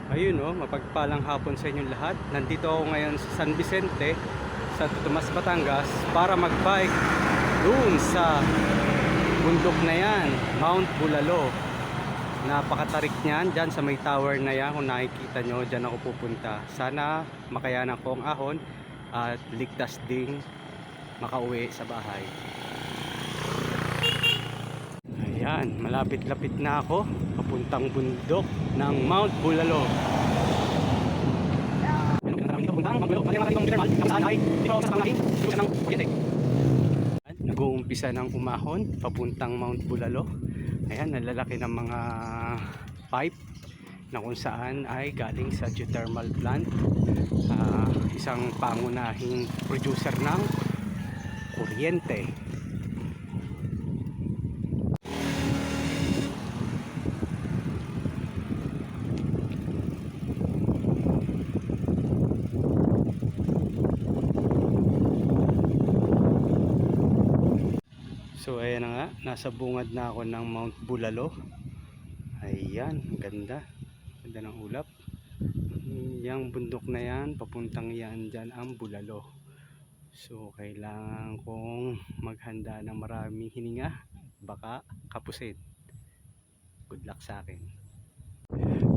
Ayun oh, mapagpalang hapon sa inyong lahat. Nandito ako ngayon sa San Vicente, sa Tomas, Batangas para mag-bike doon sa bundok na yan, Mount Bulalo. Napakatarik niyan, dyan sa may tower na yan. Kung nakikita nyo, dyan ako pupunta. Sana makayanan ko ang ahon at ligtas ding makauwi sa bahay. Ayan, malapit-lapit na ako papuntang bundok ng Mount Bulalo. Nag-uumpisa ng umahon papuntang Mount Bulalo. Ayan, nalalaki ng mga pipe na kung saan ay galing sa geothermal plant, isang pangunahing producer ng kuryente. So ayan na nga, nasa bungad na ako ng Mount Bulalo. Ayan, ganda. Ganda ng ulap. Yang bundok na yan, papuntang yan dyan ang Bulalo. So kailangan kong maghanda ng maraming hininga. Baka kapusin. Good luck sa akin.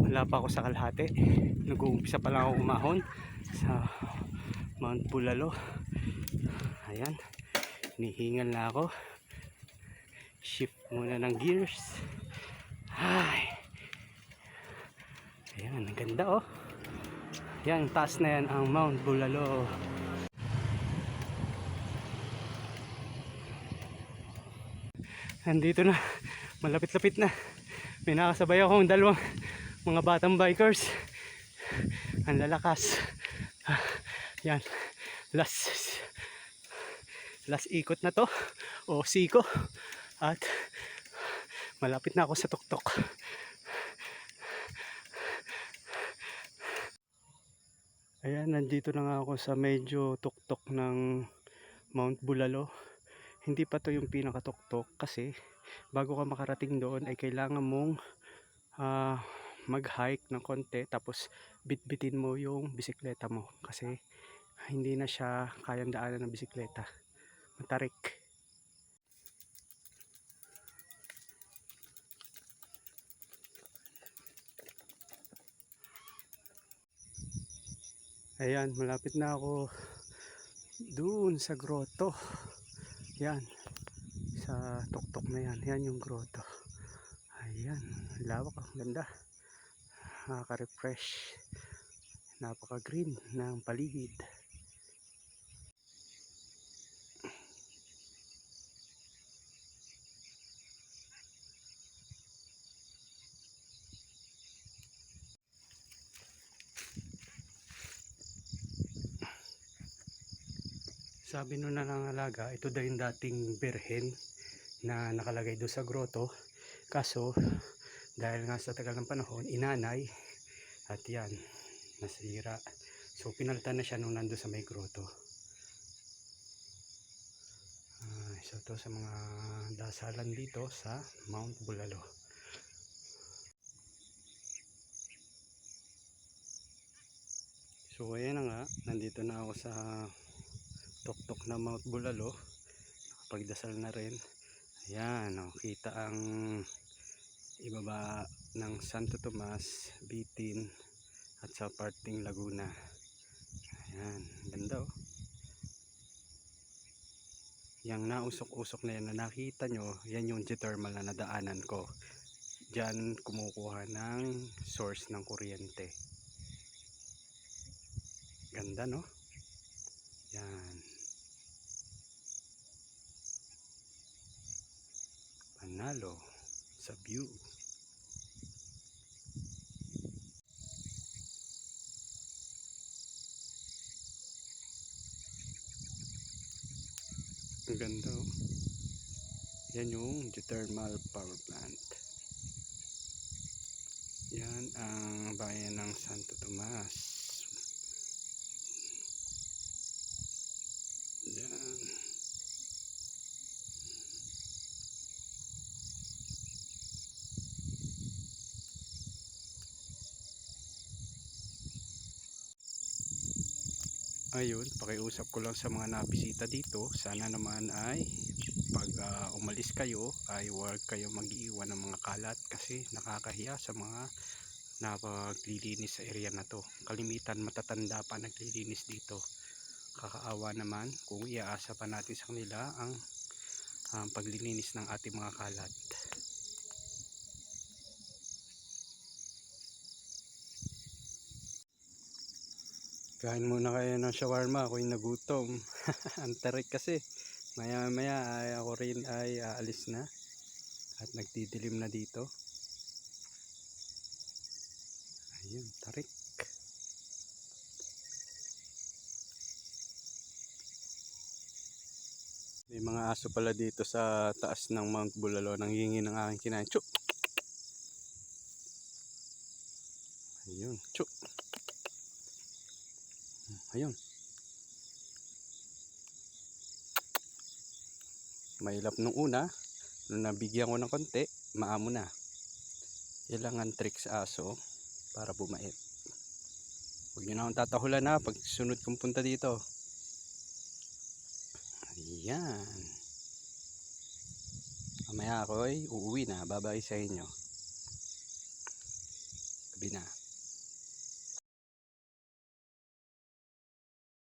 Wala pa ako sa kalahati. Nag-uumpisa pa lang ako umahon sa Mount Bulalo. Ayan, hinihingal na ako. Shift muna ng gears. Ay. Ayan, ang ganda oh. Yan, taas na yan ang Mount Bulalo. Nandito na, malapit-lapit na. May nakasabay akong dalawang mga batang bikers. Ang lalakas. Yan, last ikot na to o siko. At malapit na ako sa tuktok. Ayan, nandito na nga ako sa medyo tuktok ng Mount Bulalo. Hindi pa to yung pinakatuktok kasi bago ka makarating doon ay kailangan mong mag-hike ng konti, tapos bitbitin mo yung bisikleta mo kasi hindi na siya kayang daanan ng bisikleta. Matarik. Ayan, malapit na ako doon sa grotto. Yan, sa tuktok na yan. Yan yung grotto. Ayan, lawak, ang ganda. Nakaka-refresh. Napaka-green ng paligid. Sabi nung nangangalaga, ito daw yung dating birhen na nakalagay doon sa grotto. Kaso, dahil nga sa tagal ng panahon, inanay. At yan, nasira. So, pinalitan na siya nung nandun sa may grotto. Isa to sa mga dasalan dito sa Mount Bulalo. So, ayan na nga. Nandito na ako sa tuktok na Mount Bulalo. Nakapagdasal na rin. Ayan, kita ang ibaba ng Santo Tomas, Bitin at sa parting Laguna. Ayan, ganda oh. Yang nausok-usok na yan na nakita nyo, yan yung geothermal na nadaanan ko. Diyan kumukuha ng source ng kuryente. Ganda no? Yan. Panalo sa view. Ang ganda oh. Yan yung geothermal power plant. Yan ang bayan ng Santo Tomas. Yan. Ayun, pakiusap ko lang sa mga nabisita dito, sana naman ay pag umalis kayo ay huwag kayo mag-iwan ng mga kalat kasi nakakahiya sa mga napaglilinis sa area na to. Kalimitan matatanda pa naglilinis dito. Kakaawa naman kung iaasa pa natin sa kanila ang paglilinis ng ating mga kalat. Kain muna kayo ng shawarma, ako'y nagutom. Ang tarik kasi. Maya maya ay ako rin ay aalis na at nagdidilim na dito. Ayun, tarik. May mga aso pala dito sa taas ng Mount Bulalo, nanghingi ng aking kinain. Chuk! Ayun, chuk! Ayun. Mailap nung una, nung nabigyan ko ng konti, maamo na. Ilangan trick sa aso para bumait. Huwag nyo na akong tatahulan na pag sunod kong punta dito. Ayan. Mamaya ako ay uuwi na. Babay sa inyo. Gabi na.